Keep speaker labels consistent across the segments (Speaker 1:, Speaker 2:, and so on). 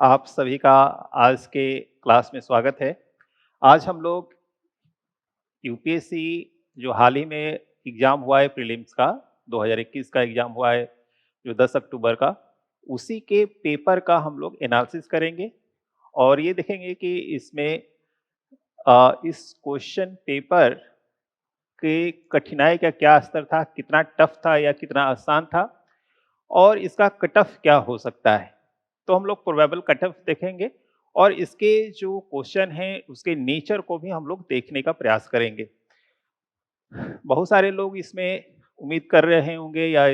Speaker 1: आप सभी का आज के क्लास में स्वागत है। आज हम लोग यूपीएससी जो हाल ही में एग्ज़ाम हुआ है प्रीलिम्स का, 2021 का एग्ज़ाम हुआ है जो 10 अक्टूबर का, उसी के पेपर का हम लोग एनालिसिस करेंगे और ये देखेंगे कि इसमें इस क्वेश्चन पेपर के कठिनाई का क्या स्तर था, कितना टफ था या कितना आसान था और इसका कट ऑफ क्या हो सकता है। तो हम लोग प्रोबेबल कट ऑफ देखेंगे और इसके जो क्वेश्चन हैं उसके नेचर को भी हम लोग देखने का प्रयास करेंगे। बहुत सारे लोग इसमें उम्मीद कर रहे होंगे या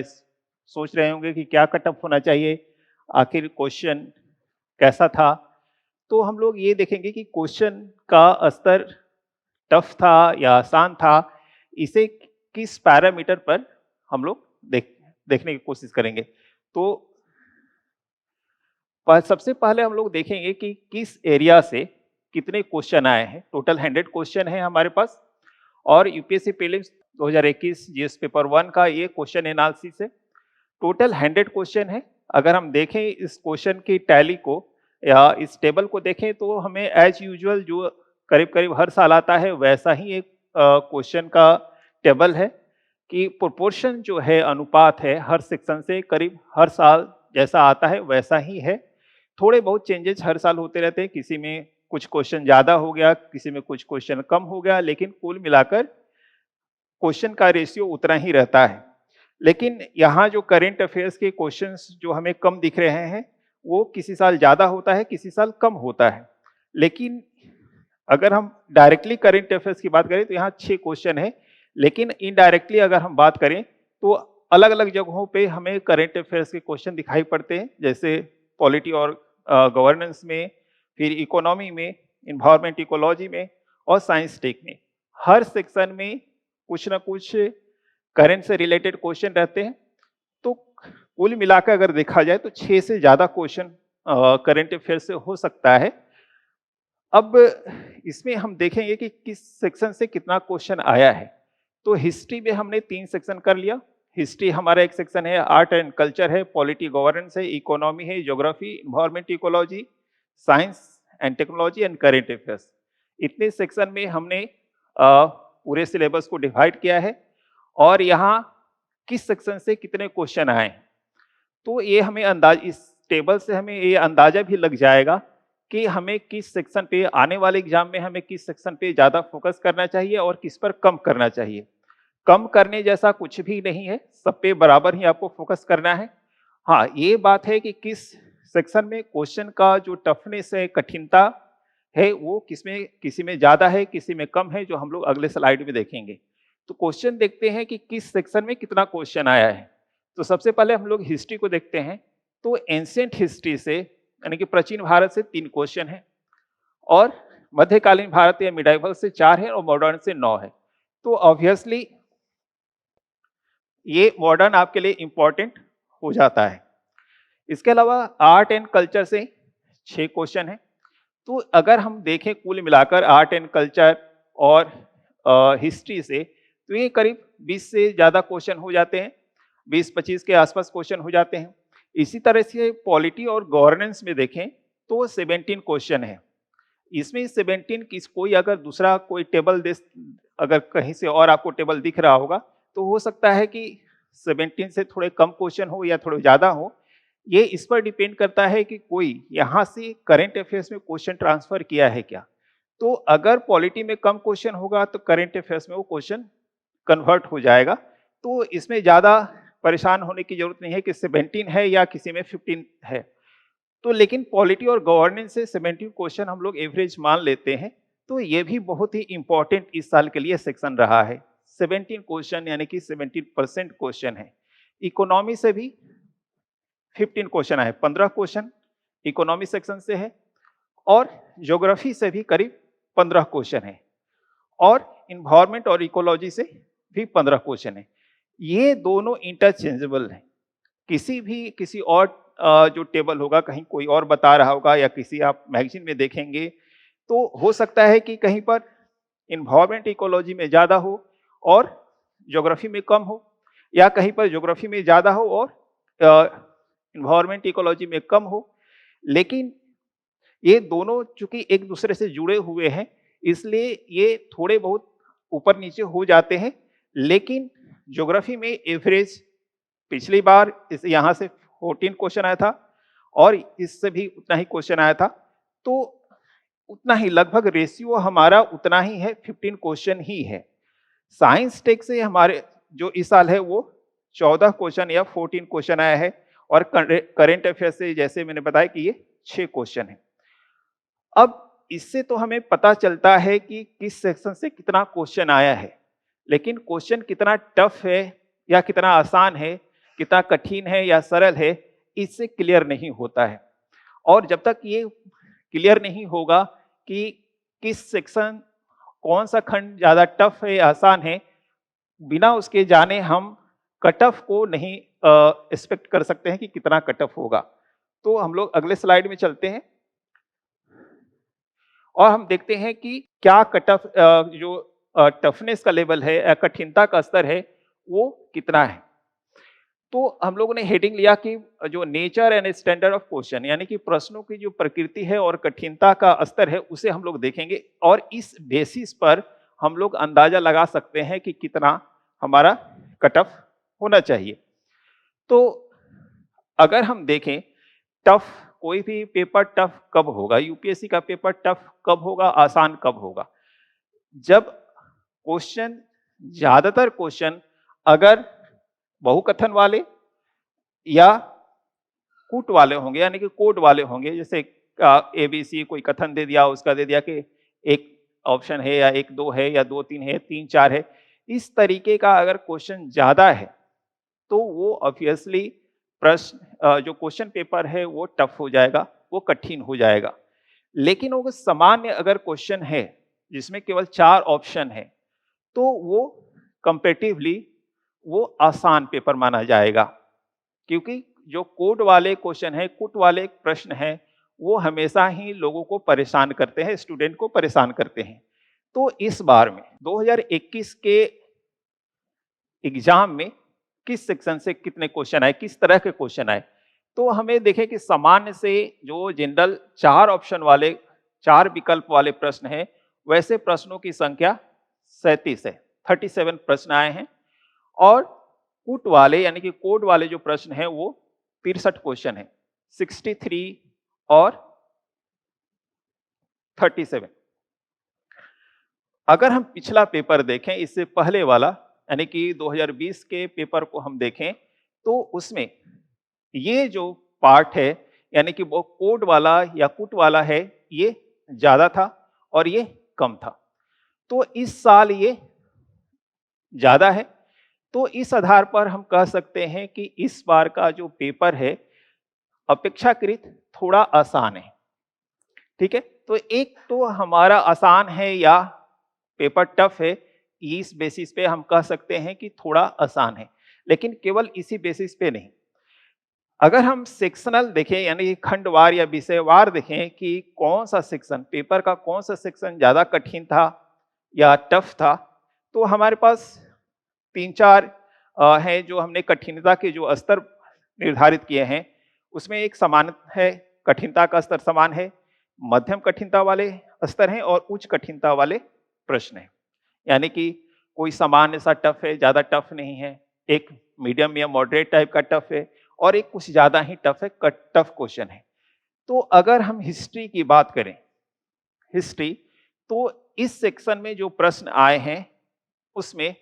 Speaker 1: सोच रहे होंगे कि क्या कट ऑफ होना चाहिए, आखिर क्वेश्चन कैसा था। तो हम लोग ये देखेंगे कि क्वेश्चन का स्तर टफ था या आसान था, इसे किस पैरामीटर पर हम लोग देखने की कोशिश करेंगे। तो सबसे पहले हम लोग देखेंगे कि किस एरिया से कितने क्वेश्चन आए हैं। टोटल 100 क्वेश्चन है हमारे पास और यूपीएससी प्रीलिम्स 2021 जीएस पेपर 1 का ये क्वेश्चन एनालिसिस है। टोटल 100 क्वेश्चन है। अगर हम देखें इस क्वेश्चन की टैली को या इस टेबल को देखें तो हमें एज यूजुअल जो करीब करीब हर साल आता है वैसा ही एक क्वेश्चन का टेबल है कि प्रोपोर्शन जो है, अनुपात है, हर सेक्शन से करीब हर साल जैसा आता है वैसा ही है। थोड़े बहुत चेंजेस हर साल होते रहते हैं, किसी में कुछ क्वेश्चन ज़्यादा हो गया, किसी में कुछ क्वेश्चन कम हो गया, लेकिन कुल मिलाकर क्वेश्चन का रेशियो उतना ही रहता है। लेकिन यहाँ जो करंट अफेयर्स के क्वेश्चंस जो हमें कम दिख रहे हैं, वो किसी साल ज़्यादा होता है, किसी साल कम होता है। लेकिन अगर हम डायरेक्टली करंट अफेयर्स की बात करें तो यहाँ 6 क्वेश्चन है, लेकिन इनडायरेक्टली अगर हम बात करें तो अलग-अलग जगहों पे हमें करंट अफेयर्स के क्वेश्चन दिखाई पड़ते हैं, जैसे पॉलिटी और गवर्नेंस में, फिर इकोनॉमी में, एनवायरनमेंट इकोलॉजी में और साइंस टेक में। हर सेक्शन में कुछ ना कुछ करंट से रिलेटेड क्वेश्चन रहते हैं। तो कुल मिलाकर अगर देखा जाए तो 6 से ज़्यादा क्वेश्चन करंट अफेयर से हो सकता है। अब इसमें हम देखेंगे कि किस सेक्शन से कितना क्वेश्चन आया है। तो हिस्ट्री में हमने 3 सेक्शन कर लिया। हिस्ट्री हमारा एक सेक्शन है, आर्ट एंड कल्चर है, पॉलिटी गवर्नेंस है, इकोनॉमी है, geography, environment ecology, science and technology and current affairs. इतने सेक्शन में हमने पूरे सिलेबस को डिवाइड किया है और यहाँ किस सेक्शन से कितने क्वेश्चन आए हैं। तो ये हमें इस टेबल से हमें ये अंदाजा भी लग जाएगा कि हमें किस सेक्शन पे आने वाले एग्जाम में हमें किस सेक्शन पे ज़्यादा फोकस करना चाहिए और किस पर कम करना चाहिए। कम करने जैसा कुछ भी नहीं है, सब पे बराबर ही आपको फोकस करना है। हाँ, ये बात है कि किस सेक्शन में क्वेश्चन का जो टफनेस है, कठिनता है, वो किसी में ज़्यादा है, किसी में कम है, जो हम लोग अगले स्लाइड में देखेंगे। तो क्वेश्चन देखते हैं कि किस सेक्शन में कितना क्वेश्चन आया है। तो सबसे पहले हम लोग हिस्ट्री को देखते हैं। तो एंशिएंट हिस्ट्री से यानी कि प्राचीन भारत से 3 क्वेश्चन है और मध्यकालीन भारत या मिडाइवल से 4 है और मॉडर्न से 9 है। तो ऑब्वियसली ये मॉडर्न आपके लिए इंपॉर्टेंट हो जाता है। इसके अलावा आर्ट एंड कल्चर से 6 क्वेश्चन है। तो अगर हम देखें कुल मिलाकर आर्ट एंड कल्चर और हिस्ट्री से, तो ये करीब 20 से ज़्यादा क्वेश्चन हो जाते हैं, 20-25 के आसपास क्वेश्चन हो जाते हैं। इसी तरह से पॉलिटी और गवर्नेंस में देखें तो 17 क्वेश्चन है। इसमें 17 कोई अगर दूसरा कोई टेबल अगर कहीं से और आपको टेबल दिख रहा होगा तो हो सकता है कि 17 से थोड़े कम क्वेश्चन हो या थोड़े ज़्यादा हो। ये इस पर डिपेंड करता है कि कोई यहाँ से करंट अफेयर्स में क्वेश्चन ट्रांसफर किया है क्या। तो अगर पॉलिटी में कम क्वेश्चन होगा तो करंट अफेयर्स में वो क्वेश्चन कन्वर्ट हो जाएगा। तो इसमें ज़्यादा परेशान होने की जरूरत नहीं है कि 17 है या किसी में 15 है। तो लेकिन पॉलिटी और गवर्नेंस से 17 क्वेश्चन हम लोग एवरेज मान लेते हैं। तो ये भी बहुत ही इंपॉर्टेंट इस साल के लिए सेक्शन रहा है। 17 क्वेश्चन यानी कि 17% क्वेश्चन है। इकोनॉमी से भी 15 क्वेश्चन आए, 15 क्वेश्चन इकोनॉमी सेक्शन से है और ज्योग्राफी से भी करीब 15 क्वेश्चन है और इन्वायरमेंट और इकोलॉजी से भी 15 क्वेश्चन है। ये दोनों इंटरचेंजेबल हैं। किसी और जो टेबल होगा कहीं कोई और बता रहा होगा या किसी आप मैगजीन में देखेंगे तो हो सकता है कि कहीं पर इन्वायरमेंट इकोलॉजी में ज़्यादा हो और ज्योग्राफी में कम हो, या कहीं पर ज्योग्राफी में ज़्यादा हो और इन्वायरमेंट इकोलॉजी में कम हो। लेकिन ये दोनों चूंकि एक दूसरे से जुड़े हुए हैं, इसलिए ये थोड़े बहुत ऊपर नीचे हो जाते हैं, लेकिन ज्योग्राफी में एवरेज पिछली बार इस यहाँ से 14 क्वेश्चन आया था और इससे भी उतना ही क्वेश्चन आया था, तो उतना ही लगभग रेशियो हमारा उतना ही है, 15 क्वेश्चन ही है। साइंस टेक से हमारे जो इस साल है वो 14 क्वेश्चन या 14 क्वेश्चन आया है और करंट अफेयर से जैसे मैंने बताया कि ये 6 क्वेश्चन है। अब इससे तो हमें पता चलता है कि किस सेक्शन से कितना क्वेश्चन आया है, लेकिन क्वेश्चन कितना टफ है या कितना आसान है, कितना कठिन है या सरल है, इससे क्लियर नहीं होता है। और जब तक ये क्लियर नहीं होगा कि किस सेक्शन कौन सा खंड ज्यादा टफ है या आसान है, बिना उसके जाने हम कट ऑफ को नहीं एक्सपेक्ट कर सकते हैं कि कितना कट ऑफ होगा। तो हम लोग अगले स्लाइड में चलते हैं और हम देखते हैं कि क्या कट ऑफ जो टफनेस का लेवल है या कठिनता का स्तर है वो कितना है। तो हम लोगों ने हेडिंग लिया कि जो nature and standard of question, यानी कि प्रश्नों की जो प्रकृति है और कठिनता का स्तर है उसे हम लोग देखेंगे और इस बेसिस पर हम लोग अंदाजा लगा सकते हैं कि कितना हमारा कट ऑफ होना चाहिए। तो अगर हम देखें टफ, कोई भी पेपर टफ कब होगा, यूपीएससी का पेपर टफ कब होगा, आसान कब होगा, जब क्वेश्चन, ज्यादातर क्वेश्चन अगर बहुकथन वाले या कूट वाले होंगे, यानी कि कोड वाले होंगे, जैसे एबीसी कोई कथन दे दिया, उसका दे दिया कि एक ऑप्शन है या एक दो है या दो तीन है, तीन चार है, इस तरीके का अगर क्वेश्चन ज्यादा है तो वो ऑब्वियसली प्रश्न जो क्वेश्चन पेपर है वो टफ हो जाएगा, वो कठिन हो जाएगा। लेकिन वो सामान्य अगर क्वेश्चन है जिसमें केवल 4 ऑप्शन है तो वो कंपेटिवली वो आसान पेपर माना जाएगा, क्योंकि जो कोड वाले क्वेश्चन है, कुट वाले प्रश्न है, वो हमेशा ही लोगों को परेशान करते हैं, स्टूडेंट को परेशान करते हैं। तो इस बार में 2021 के एग्जाम में किस सेक्शन से कितने क्वेश्चन आए, किस तरह के क्वेश्चन आए, तो हमें देखें कि सामान्य से जो जनरल 4 ऑप्शन वाले, 4 विकल्प वाले प्रश्न है, वैसे प्रश्नों की संख्या 37 है, 37 प्रश्न आए हैं। और कूट वाले यानी कि कोड वाले जो प्रश्न है वो 63 क्वेश्चन है, 63 और 37। अगर हम पिछला पेपर देखें, इससे पहले वाला यानी कि 2020 के पेपर को हम देखें तो उसमें ये जो पार्ट है यानी कि वो कोड वाला या कुट वाला है, ये ज्यादा था और ये कम था। तो इस साल ये ज्यादा है, तो इस आधार पर हम कह सकते हैं कि इस बार का जो पेपर है अपेक्षाकृत थोड़ा आसान है। ठीक है, तो एक तो हमारा आसान है या पेपर टफ है, इस बेसिस पे हम कह सकते हैं कि थोड़ा आसान है, लेकिन केवल इसी बेसिस पे नहीं। अगर हम सेक्शनल देखें यानी खंडवार या विषयवार देखें कि कौन सा सेक्शन, पेपर का कौन सा सेक्शन ज्यादा कठिन था या टफ था, तो हमारे पास 3-4 है जो हमने कठिनता के जो स्तर निर्धारित किए हैं, उसमें एक समान है, कठिनता का स्तर समान है, मध्यम कठिनता वाले स्तर हैं और उच्च कठिनता वाले प्रश्न हैं। यानी कि कोई सामान्य सा टफ है, ज्यादा टफ नहीं है, एक मीडियम या मॉडरेट टाइप का टफ है और एक कुछ ज्यादा ही टफ है, टफ क्वेश्चन है। तो अगर हम हिस्ट्री की बात करें, हिस्ट्री, तो इस सेक्शन में जो प्रश्न आए हैं उसमें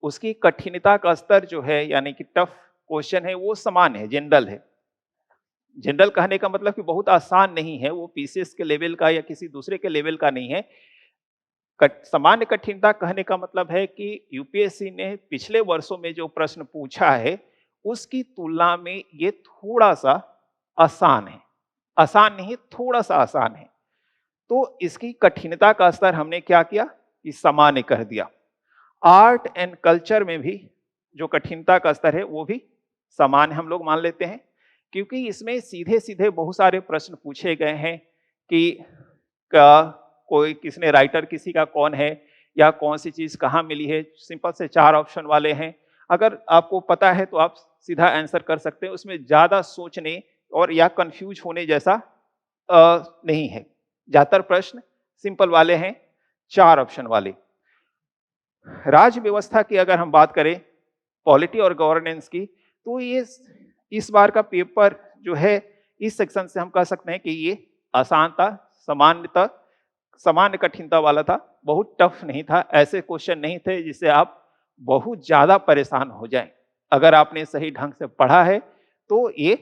Speaker 1: उसकी कठिनता का स्तर जो है यानी कि टफ क्वेश्चन है वो समान है, जनरल है। जनरल कहने का मतलब कि बहुत आसान नहीं है, वो पीसीएस के लेवल का या किसी दूसरे के लेवल का नहीं है। सामान्य कठिनता कहने का मतलब है कि यूपीएससी ने पिछले वर्षों में जो प्रश्न पूछा है उसकी तुलना में ये थोड़ा सा आसान है, आसान नहीं, थोड़ा सा आसान है। तो इसकी कठिनता का स्तर हमने क्या किया कि सामान्य कह दिया। आर्ट एंड कल्चर में भी जो कठिनता का स्तर है वो भी सामान्य हम लोग मान लेते हैं, क्योंकि इसमें सीधे सीधे बहुत सारे प्रश्न पूछे गए हैं कि कोई किसने राइटर किसी का कौन है या कौन सी चीज कहाँ मिली है, सिंपल से 4 ऑप्शन वाले हैं। अगर आपको पता है तो आप सीधा आंसर कर सकते हैं, उसमें ज्यादा सोचने और या कंफ्यूज होने जैसा नहीं है। ज्यादातर प्रश्न सिंपल वाले हैं, 4 ऑप्शन वाले। राज्य व्यवस्था की अगर हम बात करें, पॉलिटी और गवर्नेंस की, तो ये इस बार का पेपर जो है, इस सेक्शन से हम कह सकते हैं कि ये आसान था, सामान्य कठिनता वाला था, बहुत टफ नहीं था। ऐसे क्वेश्चन नहीं थे जिससे आप बहुत ज्यादा परेशान हो जाएं। अगर आपने सही ढंग से पढ़ा है तो ये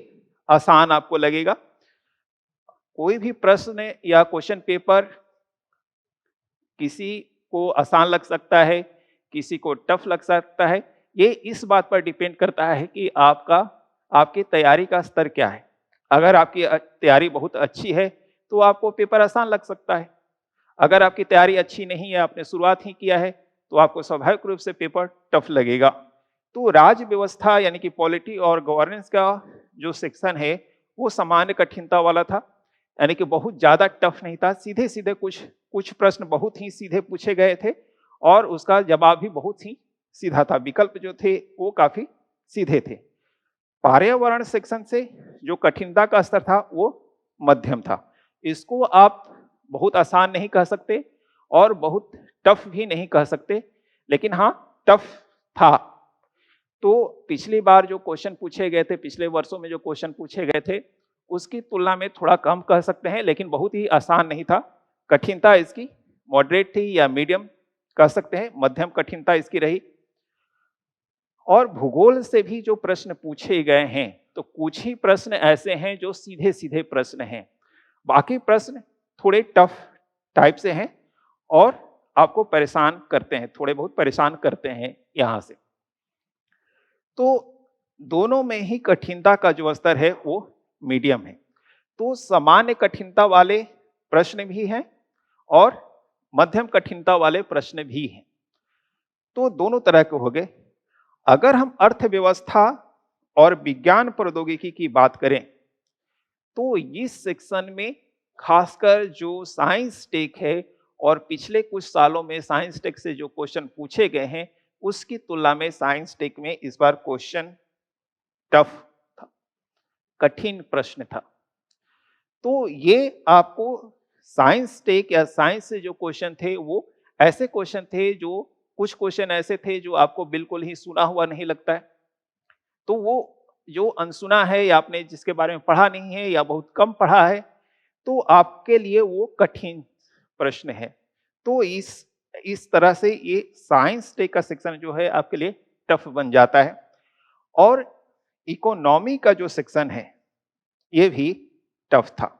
Speaker 1: आसान आपको लगेगा। कोई भी प्रश्न या क्वेश्चन पेपर किसी को आसान लग सकता है, किसी को टफ लग सकता है। ये इस बात पर डिपेंड करता है कि आपकी तैयारी का स्तर क्या है। अगर आपकी तैयारी बहुत अच्छी है तो आपको पेपर आसान लग सकता है। अगर आपकी तैयारी अच्छी नहीं है, आपने शुरुआत ही किया है, तो आपको स्वाभाविक रूप से पेपर टफ लगेगा। तो राज्य व्यवस्था यानी कि पॉलिटी और गवर्नेंस का जो सेक्शन है वो सामान्य कठिनता वाला था, यानी कि बहुत ज्यादा टफ नहीं था। सीधे सीधे कुछ प्रश्न बहुत ही सीधे पूछे गए थे और उसका जवाब भी बहुत ही सीधा था। विकल्प जो थे वो काफी सीधे थे। पर्यावरण सेक्शन से जो कठिनता का स्तर था वो मध्यम था। इसको आप बहुत आसान नहीं कह सकते और बहुत टफ भी नहीं कह सकते, लेकिन हाँ टफ था। तो पिछली बार जो क्वेश्चन पूछे गए थे, पिछले वर्षों में जो क्वेश्चन पूछे गए थे, उसकी तुलना में थोड़ा कम कह सकते हैं, लेकिन बहुत ही आसान नहीं था। कठिनता इसकी मॉडरेट थी या मीडियम कह सकते हैं, मध्यम कठिनता इसकी रही। और भूगोल से भी जो प्रश्न पूछे गए हैं, तो कुछ ही प्रश्न ऐसे हैं जो सीधे सीधे प्रश्न हैं, बाकी प्रश्न थोड़े टफ टाइप से हैं और आपको परेशान करते हैं, थोड़े बहुत परेशान करते हैं यहां से। तो दोनों में ही कठिनता का जो स्तर है वो मीडियम है। तो सामान्य कठिनता वाले प्रश्न भी हैं और मध्यम कठिनता वाले प्रश्न भी हैं। तो दोनों तरह के हो गए। अगर हम अर्थव्यवस्था और विज्ञान प्रौद्योगिकी की बात करें, तो इस सेक्शन में खासकर जो साइंस टेक है और पिछले कुछ सालों में साइंस टेक से जो क्वेश्चन पूछे गए हैं, उसकी तुलना में साइंस टेक में इस बार क्वेश्चन टफ था, कठिन प्रश्न था। तो ये आपको साइंस टेक या साइंस से जो क्वेश्चन थे वो ऐसे क्वेश्चन थे, जो कुछ क्वेश्चन ऐसे थे जो आपको बिल्कुल ही सुना हुआ नहीं लगता है। तो वो जो अनसुना है या आपने जिसके बारे में पढ़ा नहीं है या बहुत कम पढ़ा है, तो आपके लिए वो कठिन प्रश्न है। तो इस तरह से ये साइंस टेक का सेक्शन जो है आपके लिए टफ बन जाता है। और इकोनॉमी का जो सेक्शन है ये भी टफ था।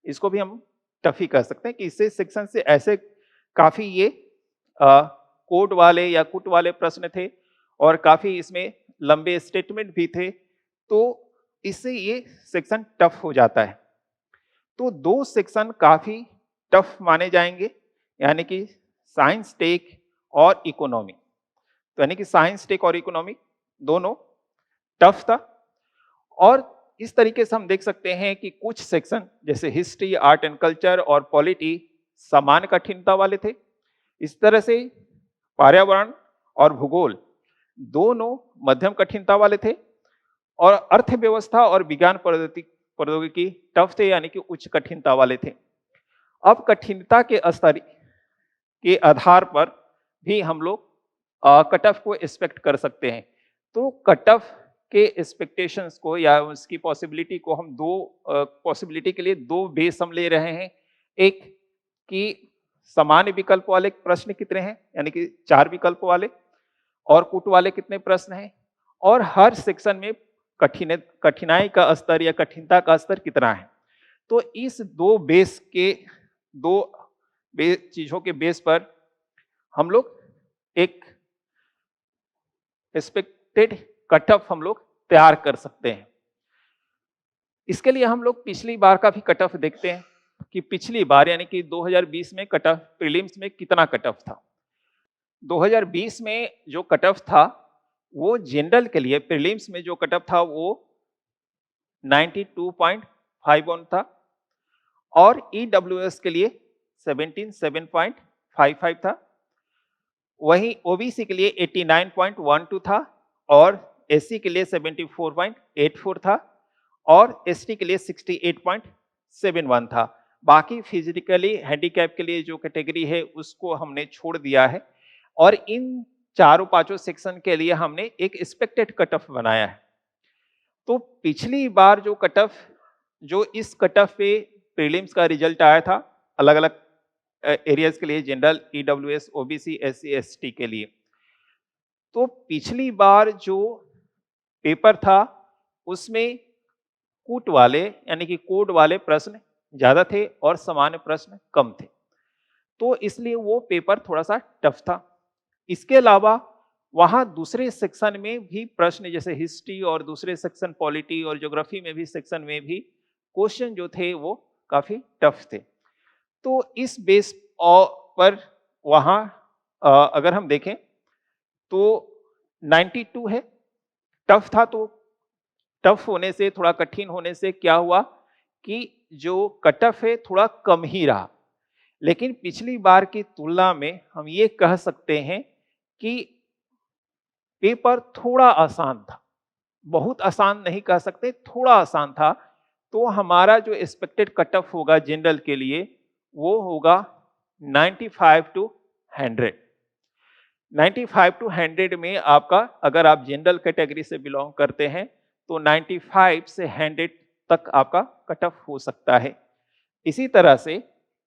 Speaker 1: इसको भी हम टफ ही कह सकते हैं कि इससे सेक्शन से ऐसे काफी ये कोड वाले या कुट वाले प्रश्न थे और काफी इसमें लंबे स्टेटमेंट भी थे, तो इससे ये सेक्शन टफ हो जाता है। तो दो सेक्शन काफी टफ माने जाएंगे, यानी कि साइंस टेक और इकोनॉमी। तो यानी कि साइंस टेक और इकोनॉमी दोनों टफ था। और इस तरीके से हम देख सकते हैं कि कुछ सेक्शन जैसे हिस्ट्री, आर्ट एंड कल्चर और पॉलिटी सामान्य कठिनता वाले थे। इस तरह से पर्यावरण और भूगोल दोनों मध्यम कठिनता वाले थे और अर्थव्यवस्था और विज्ञान प्रौद्योगिकी टफ थे, यानी कि उच्च कठिनता वाले थे। अब कठिनता के स्तर के आधार पर भी हम लोग कट ऑफ को एक्सपेक्ट कर सकते हैं। तो कट ऑफ के एक्सपेक्टेशंस को या उसकी पॉसिबिलिटी को हम पॉसिबिलिटी के लिए दो बेस हम ले रहे हैं। एक कि सामान्य विकल्प वाले प्रश्न कितने हैं, यानी कि 4 विकल्प वाले, और कुट वाले कितने प्रश्न हैं, और हर सेक्शन में कठिनाई का स्तर या कठिनता का स्तर कितना है। तो इस दो चीजों के बेस पर हम लोग एक एक्सपेक्टेड कट ऑफ हम लोग तैयार कर सकते हैं। इसके लिए हम लोग पिछली बार का भी कट ऑफ देखते हैं कि पिछली बार यानी कि 2020 में कट ऑफ प्रीलिम्स में कितना कट ऑफ था। 2020 में जो कट ऑफ था वो जनरल के लिए प्रीलिम्स में जो कट ऑफ था वो 92.51 था और ईडब्ल्यूएस के लिए 77.55 था। वहीं ओबीसी के लिए 89.12 था और एससी के लिए 74.84 था और एसटी के लिए 7-1 था। बाकी फिजिकली हैंडीकैप के लिए जो कैटेगरी है उसको हमने छोड़ दिया है और इन चारों पांचों सेक्शन के लिए हमने एक एक्सपेक्टेड कट ऑफ बनाया है। तो पिछली बार जो इस कट ऑफ पे प्रीलिम्स का रिजल्ट आया था अलग अलग एरियाज के लिए, general, EWS, OBC, SC, ST के लिए, तो पिछली बार जो पेपर था उसमें कूट वाले यानी कि कोड वाले प्रश्न ज्यादा थे और सामान्य प्रश्न कम थे, तो इसलिए वो पेपर थोड़ा सा टफ था। इसके अलावा वहां दूसरे सेक्शन में भी प्रश्न जैसे हिस्ट्री और दूसरे सेक्शन पॉलिटी और ज्योग्राफी में भी सेक्शन में भी क्वेश्चन जो थे वो काफी टफ थे। तो इस बेस पर वहां अगर हम देखें तो 92 है। टफ था तो टफ होने से, थोड़ा कठिन होने से क्या हुआ कि जो कट ऑफ है थोड़ा कम ही रहा, लेकिन पिछली बार की तुलना में हम ये कह सकते हैं कि पेपर थोड़ा आसान था। बहुत आसान नहीं कह सकते, थोड़ा आसान था। तो हमारा जो एक्सपेक्टेड कट ऑफ होगा जनरल के लिए वो होगा 95 टू 100। 95 टू 100 में आपका, अगर आप जनरल कैटेगरी से बिलोंग करते हैं तो 95 से 100 तक आपका कट ऑफ हो सकता है। इसी तरह से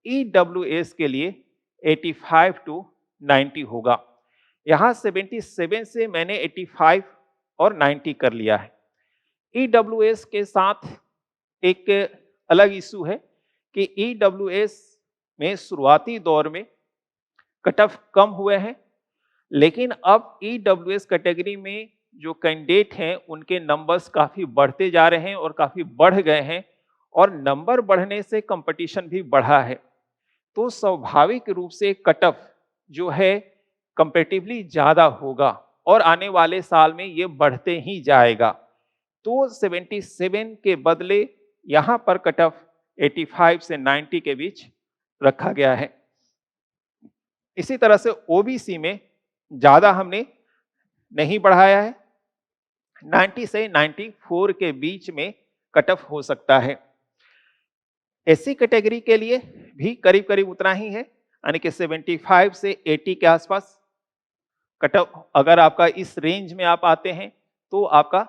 Speaker 1: ईडब्ल्यूएस के लिए 85 टू 90 होगा। यहाँ 77 से मैंने 85 और 90 कर लिया है। ईडब्ल्यूएस के साथ एक अलग इशू है कि ईडब्ल्यूएस में शुरुआती दौर में कट ऑफ कम हुए हैं, लेकिन अब ईडब्ल्यूएस कैटेगरी में जो कैंडिडेट हैं उनके नंबर्स काफी बढ़ते जा रहे हैं और काफी बढ़ गए हैं, और नंबर बढ़ने से कंपटीशन भी बढ़ा है। तो स्वाभाविक रूप से कट ऑफ जो है कंपेटिवली ज्यादा होगा और आने वाले साल में ये बढ़ते ही जाएगा। तो 77 के बदले यहां पर कट ऑफ 85 से 90 के बीच रखा गया है। इसी तरह से ओबीसी में ज्यादा हमने नहीं बढ़ाया है, 90 से 94 के बीच में कट ऑफ हो सकता है। एससी कैटेगरी के लिए भी करीब करीब उतना ही है, यानी कि 75 से 80 के आसपास कट ऑफ। अगर आपका इस रेंज में आप आते हैं तो आपका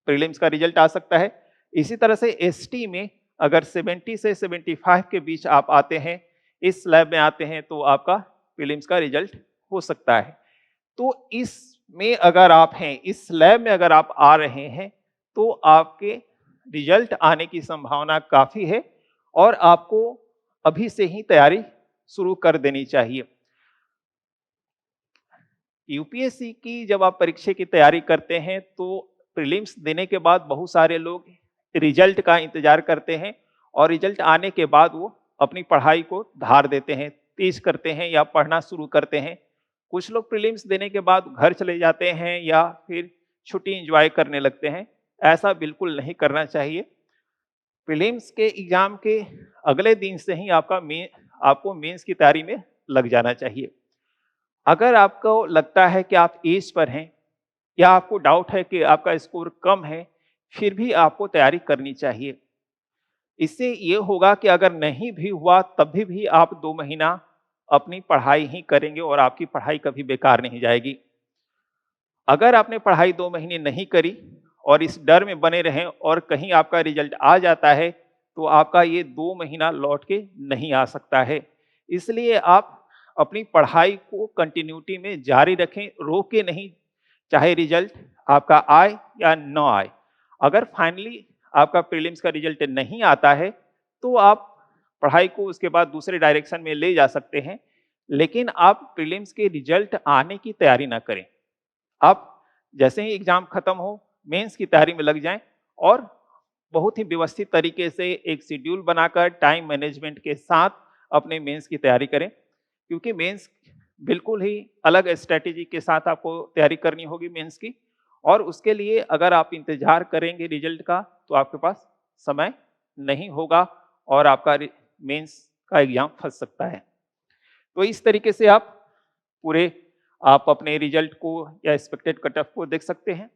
Speaker 1: प्रीलिम्स का रिजल्ट आ सकता है। इसी तरह से एसटी में अगर 70 से 75 के बीच आप आते हैं, इस स्लैब में आते हैं, तो आपका प्रीलिम्स का रिजल्ट हो सकता है। तो इसमें अगर आप हैं, इस स्लैब में अगर आप आ रहे हैं, तो आपके रिजल्ट आने की संभावना काफी है और आपको अभी से ही तैयारी शुरू कर देनी चाहिए। यूपीएससी की जब आप परीक्षा की तैयारी करते हैं तो प्रीलिम्स देने के बाद बहुत सारे लोग रिजल्ट का इंतजार करते हैं और रिजल्ट आने के बाद वो अपनी पढ़ाई को धार देते हैं, तेज करते हैं या पढ़ना शुरू करते हैं। कुछ लोग प्रीलिम्स देने के बाद घर चले जाते हैं या फिर छुट्टी एंजॉय करने लगते हैं। ऐसा बिल्कुल नहीं करना चाहिए। प्रीलिम्स के एग्जाम के अगले दिन से ही आपको मेंस की तैयारी में लग जाना चाहिए। अगर आपको लगता है कि आप एज पर हैं या आपको डाउट है कि आपका स्कोर कम है, फिर भी आपको तैयारी करनी चाहिए। इससे ये होगा कि अगर नहीं भी हुआ तब भी आप 2 महीना अपनी पढ़ाई ही करेंगे और आपकी पढ़ाई कभी बेकार नहीं जाएगी। अगर आपने पढ़ाई 2 महीने नहीं करी और इस डर में बने रहें और कहीं आपका रिजल्ट आ जाता है, तो आपका ये 2 महीना लौट के नहीं आ सकता है। इसलिए आप अपनी पढ़ाई को कंटिन्यूटी में जारी रखें, रोके नहीं, चाहे रिजल्ट आपका आए या न आए। अगर फाइनली आपका प्रीलिम्स का रिजल्ट नहीं आता है, तो आप पढ़ाई को उसके बाद दूसरे डायरेक्शन में ले जा सकते हैं, लेकिन आप प्रीलिम्स के रिजल्ट आने की तैयारी ना करें। आप जैसे ही एग्जाम खत्म हो, मेंस की तैयारी में लग जाएं और बहुत ही व्यवस्थित तरीके से एक शेड्यूल बनाकर टाइम मैनेजमेंट के साथ अपने मेंस की तैयारी करें, क्योंकि मेंस बिल्कुल ही अलग स्ट्रेटेजी के साथ आपको तैयारी करनी होगी मेंस की। और उसके लिए अगर आप इंतजार करेंगे रिजल्ट का तो आपके पास समय नहीं होगा और आपका मेंस का एग्जाम फंस सकता है। तो इस तरीके से आप अपने रिजल्ट को या एक्सपेक्टेड कट ऑफ को देख सकते हैं।